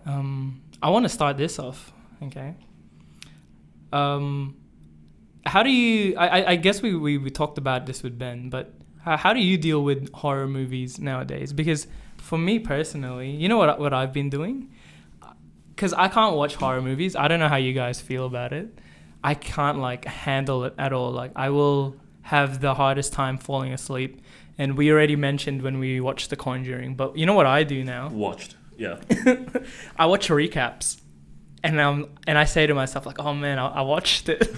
I want to start this off. Okay. How do you? I guess we talked about this with Ben, but how do you deal with horror movies nowadays? Because for me personally, you know what I've been doing? Because I can't watch horror movies. I don't know how you guys feel about it. I can't like handle it at all. Like I will have the hardest time falling asleep. And we already mentioned when we watched The Conjuring, but you know what I do now? Watched, yeah. I watch recaps, and I say to myself like, oh man, I watched it.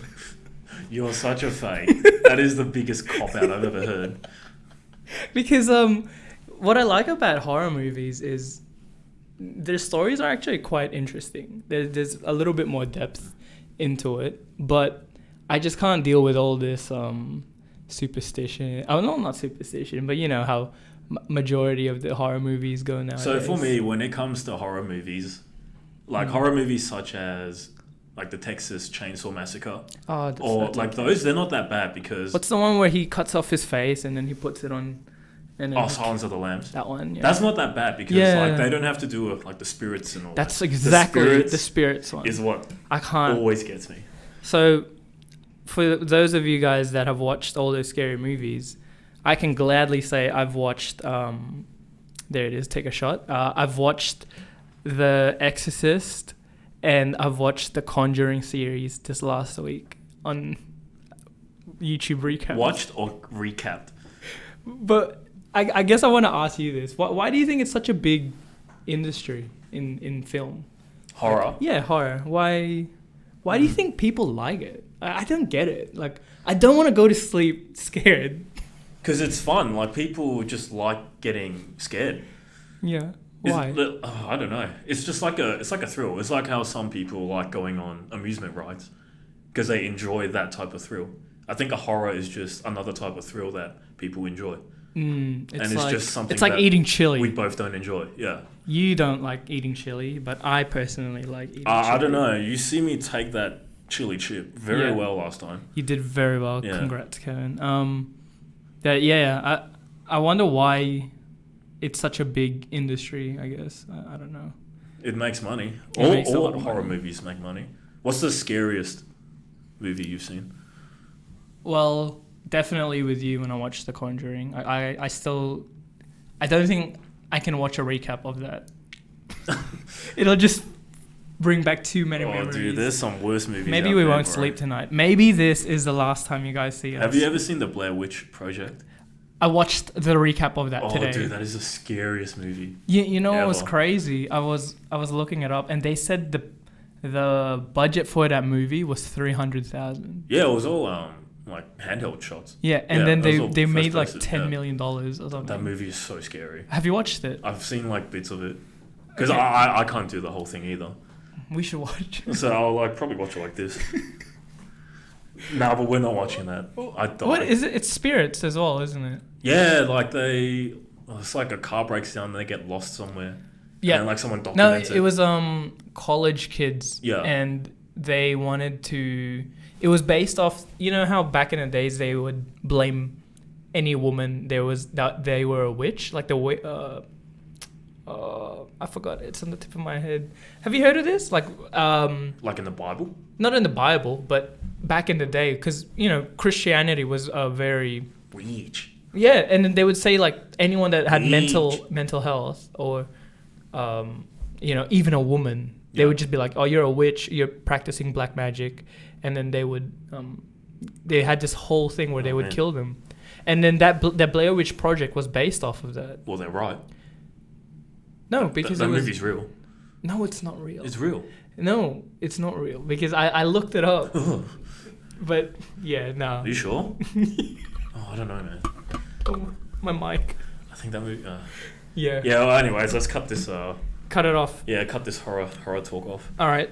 You're such a fake. That is the biggest cop out I've ever heard. Because what I like about horror movies is their stories are actually quite interesting. There's a little bit more depth into it, but I just can't deal with all this superstition. Oh no, not superstition, but you know how majority of the horror movies go nowadays. So for me, when it comes to horror movies, like horror movies such as like the Texas Chainsaw Massacre, or like those, they're not that bad because... What's the one where he cuts off his face and then he puts it on... And then Silence of the Lambs. That one, yeah. That's not that bad because like they don't have to do with like the spirits and all that. That's exactly the spirits one. Is what I can't... always gets me. So for those of you guys that have watched all those scary movies, I can gladly say I've watched... there it is, take a shot. I've watched The Exorcist and I've watched the Conjuring series this last week on YouTube recap. Watched or recapped? But I guess I want to ask you this. Why do you think it's such a big industry in film? Horror? Like, yeah, horror. Why do you think people like it? I don't get it. Like, I don't want to go to sleep scared. Because it's fun. Like, people just like getting scared. Yeah. Why? I don't know. It's just like a thrill. It's like how some people like going on amusement rides because they enjoy that type of thrill. I think a horror is just another type of thrill that people enjoy. It's just something. It's like eating chili. We both don't enjoy. Yeah. You don't like eating chili, but I personally like eating chili. I don't know. You see me take that chili chip very well last time. You did very well. Yeah. Congrats, Kevin. I wonder why it's such a big industry, I guess. I don't know. It makes money. All horror movies make money. What's the scariest movie you've seen? Well, definitely with you when I watched The Conjuring. I don't think I can watch a recap of that. It'll just bring back too many memories. Dude, there's some worse movies. Maybe we won't sleep tonight. Maybe this is the last time you guys see us. Have you ever seen The Blair Witch Project? I watched the recap of that today. Oh, dude, that is the scariest movie. You know what was crazy? I was looking it up, and they said the budget for that movie was $300,000. Yeah, it was all like handheld shots. Yeah, and then they made like $10 million or something. That movie is so scary. Have you watched it? I've seen like bits of it because I can't do the whole thing either. We should watch it. So I'll like probably watch it like this. No, but we're not watching that. I died. What is it? It's spirits as well, isn't it? Yeah, like it's like a car breaks down and they get lost somewhere. Yeah. And like someone documents it. No, it was college kids. Yeah. And they wanted to... It was based off... You know how back in the days they would blame any woman that they were a witch? Like the... I forgot. It's on the tip of my head. Have you heard of this? Like in the Bible? Not in the Bible, but back in the day. Because, Christianity was a very... Witch. Yeah, and then they would say like anyone that had mental health or, even a woman, they would just be like, oh, you're a witch, you're practicing black magic. And then they would, they had this whole thing where they would kill them. And then that Blair Witch Project was based off of that. Well, they're right. No, because that movie's real. No, it's not real. It's real. No, it's not real because I looked it up. But yeah, no. Are you sure? I don't know, man. Oh, my mic. I think that movie... yeah. Yeah, well, anyways, let's cut this... cut it off. Yeah, cut this horror talk off. All right.